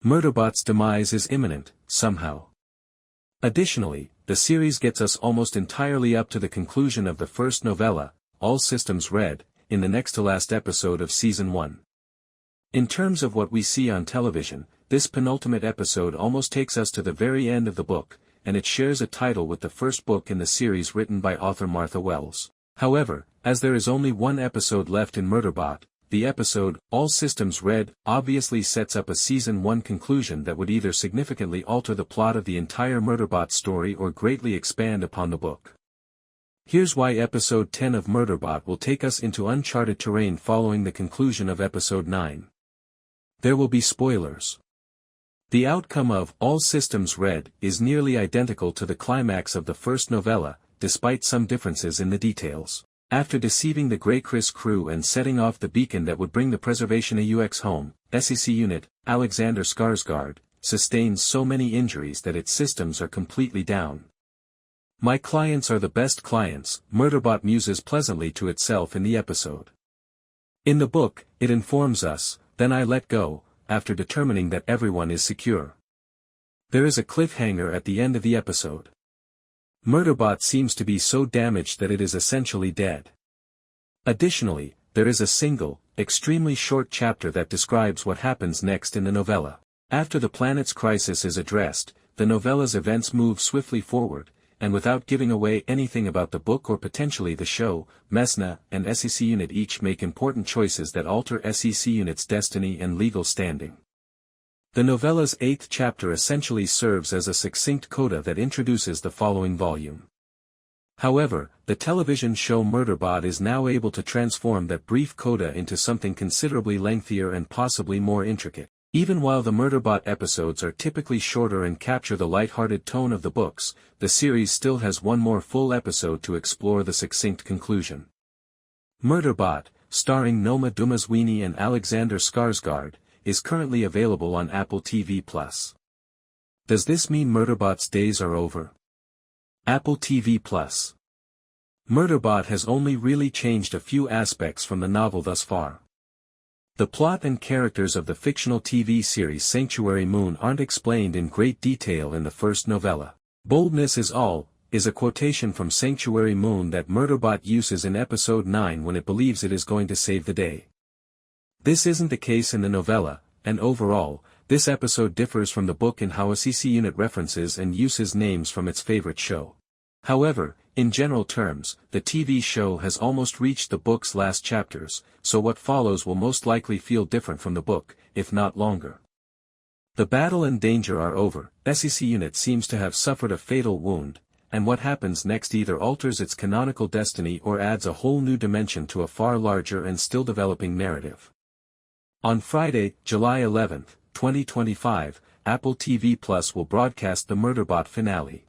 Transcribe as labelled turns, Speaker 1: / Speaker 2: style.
Speaker 1: Murderbot's demise is imminent, somehow. Additionally, the series gets us almost entirely up to the conclusion of the first novella, All Systems Red, in the next-to-last episode of Season 1. In terms of what we see on television, this penultimate episode almost takes us to the very end of the book, and it shares a title with the first book in the series written by author Martha Wells. However, as there is only one episode left in Murderbot, the episode, All Systems Red, obviously sets up a Season 1 conclusion that would either significantly alter the plot of the entire Murderbot story or greatly expand upon the book. Here's why Episode 10 of Murderbot will take us into uncharted terrain following the conclusion of Episode 9. There will be spoilers. The outcome of All Systems Red is nearly identical to the climax of the first novella, despite some differences in the details. After deceiving the GrayCris crew and setting off the beacon that would bring the PreservationAux home, SecUnit, Alexander Skarsgård, sustains so many injuries that its systems are completely down. "My clients are the best clients," Murderbot muses pleasantly to itself in the episode. In the book, it informs us, "Then I let go, after determining that everyone is secure." There is a cliffhanger at the end of the episode. Murderbot seems to be so damaged that it is essentially dead. Additionally, there is a single, extremely short chapter that describes what happens next in the novella. After the planet's crisis is addressed, the novella's events move swiftly forward, and without giving away anything about the book or potentially the show, Messna and SecUnit each make important choices that alter SecUnit's destiny and legal standing. The novella's 8th chapter essentially serves as a succinct coda that introduces the following volume. However, the television show Murderbot is now able to transform that brief coda into something considerably lengthier and possibly more intricate. Even while the Murderbot episodes are typically shorter and capture the light-hearted tone of the books, the series still has one more full episode to explore the succinct conclusion. Murderbot, starring Noma Dumazwini and Alexander Skarsgård, is currently available on Apple TV+. Does this mean Murderbot's days are over? Apple TV+. Murderbot has only really changed a few aspects from the novel thus far. The plot and characters of the fictional TV series Sanctuary Moon aren't explained in great detail in the first novella. "Boldness is all," is a quotation from Sanctuary Moon that Murderbot uses in Episode 9 when it believes it is going to save the day. This isn't the case in the novella, and overall, this episode differs from the book in how SecUnit references and uses names from its favorite show. However, in general terms, the TV show has almost reached the book's last chapters, so what follows will most likely feel different from the book, if not longer. The battle and danger are over, SecUnit seems to have suffered a fatal wound, and what happens next either alters its canonical destiny or adds a whole new dimension to a far larger and still developing narrative. On Friday, July 11, 2025, Apple TV Plus will broadcast the Murderbot finale.